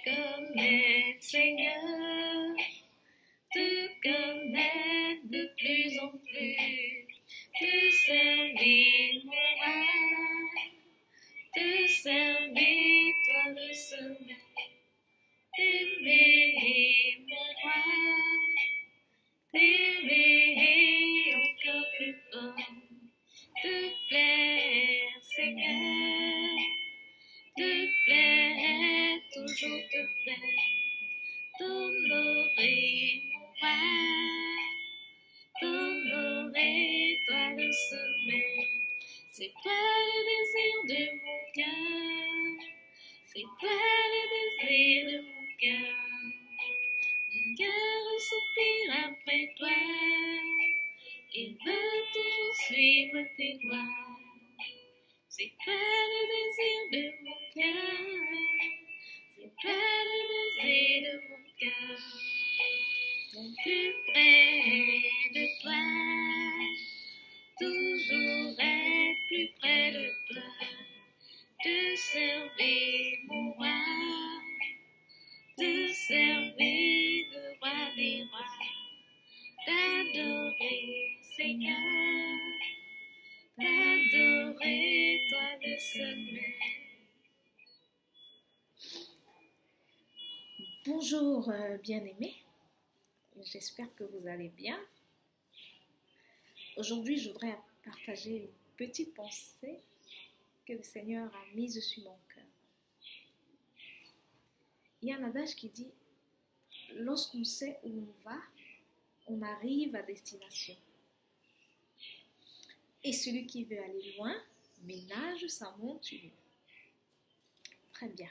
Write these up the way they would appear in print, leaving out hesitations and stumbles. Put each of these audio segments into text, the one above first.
connaître, Seigneur, te connaître de plus en plus, te servir mon âme, te servir toi le seul, t'aimer mon roi, t'aimer encore plus fort, te plaire Seigneur, te plaire, toujours te plaire, t'honorer mon roi, t'honorer toi le sommet. C'est toi le désir de mon cœur, c'est toi le désir de mon cœur. Mon cœur soupire après toi, il veut toujours suivre tes lois. C'est toi le désir de mon cœur, c'est toi le désir de mon cœur. Mon plus près de toi, toujours être plus près de toi, te servir mon roi, te servir le roi des rois, t'adorer Seigneur, t'adorer toi le seul maître. Bonjour bien-aimés, j'espère que vous allez bien. Aujourd'hui, je voudrais partager une petite pensée que le Seigneur a mise sur mon cœur. Il y a un adage qui dit, lorsqu'on sait où on va, on arrive à destination. Et celui qui veut aller loin, ménage sa monture. Très bien.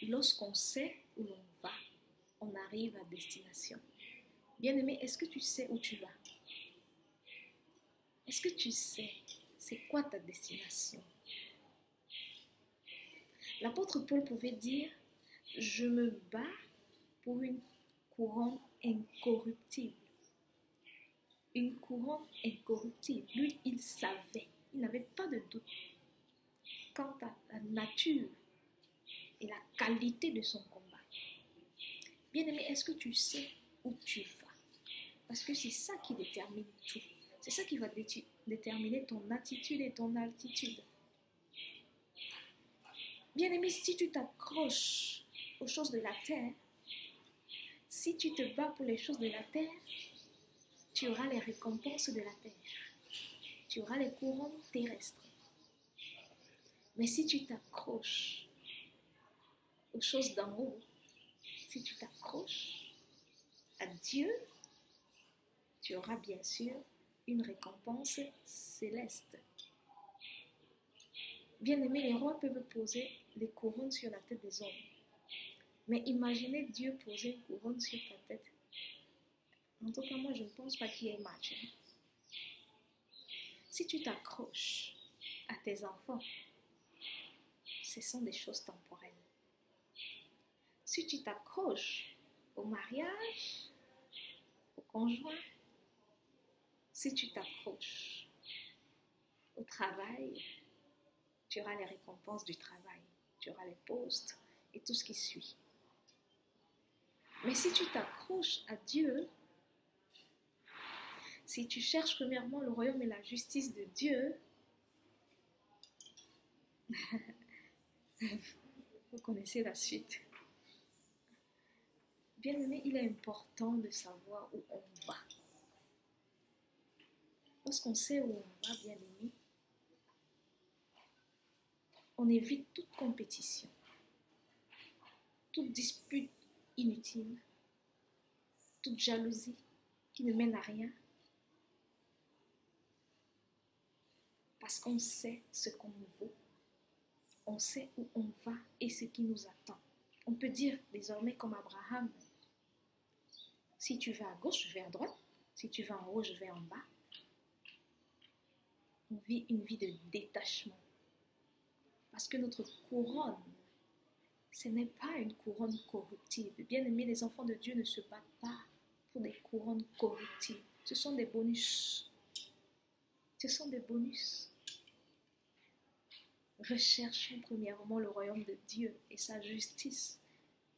Lorsqu'on sait où l'on va, on arrive à destination. Bien-aimé, est-ce que tu sais où tu vas? Est-ce que tu sais c'est quoi ta destination? L'apôtre Paul pouvait dire, je me bats pour une couronne incorruptible. Une couronne incorruptible. Lui, il savait, il n'avait pas de doute quant à la nature et la qualité de son combat. Bien-aimé, est-ce que tu sais où tu vas? Parce que c'est ça qui détermine tout. C'est ça qui va déterminer ton attitude et ton altitude. Bien-aimé, si tu t'accroches aux choses de la terre, si tu te bats pour les choses de la terre, tu auras les récompenses de la terre. Tu auras les couronnes terrestres. Mais si tu t'accroches aux choses d'en haut, si tu t'accroches à Dieu, tu auras bien sûr une récompense céleste. Bien-aimés, les rois peuvent poser des couronnes sur la tête des hommes. Mais imaginez Dieu poser une couronne sur ta tête. En tout cas, moi, je ne pense pas qu'il y ait match. Si tu t'accroches à tes enfants, ce sont des choses temporelles. Si tu t'accroches au mariage, au conjoint, si tu t'accroches au travail, tu auras les récompenses du travail, tu auras les postes et tout ce qui suit. Mais si tu t'accroches à Dieu, si tu cherches premièrement le royaume et la justice de Dieu, vous connaissez la suite. Bien-aimé, il est important de savoir où on va. Lorsqu'on sait où on va, bien-aimé, on évite toute compétition, toute dispute inutile, toute jalousie qui ne mène à rien. Parce qu'on sait ce qu'on vaut, on sait où on va et ce qui nous attend. On peut dire désormais comme Abraham, si tu vas à gauche, je vais à droite, si tu vas en haut, je vais en bas. On vit une vie de détachement. Parce que notre couronne, ce n'est pas une couronne corruptible. Bien aimé, les enfants de Dieu ne se battent pas pour des couronnes corruptibles. Ce sont des bonus. Ce sont des bonus. Recherchons premièrement le royaume de Dieu et sa justice,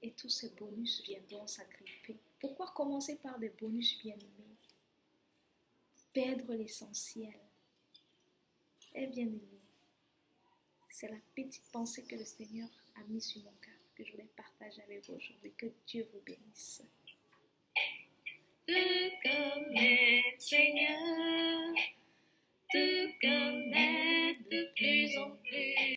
et tous ces bonus viendront s'agripper. Pourquoi commencer par des bonus bien-aimés? Perdre l'essentiel. Eh bien aimé, c'est la petite pensée que le Seigneur a mise sur mon cœur, que je voulais partager avec vous aujourd'hui. Que Dieu vous bénisse. Te connaître, Seigneur,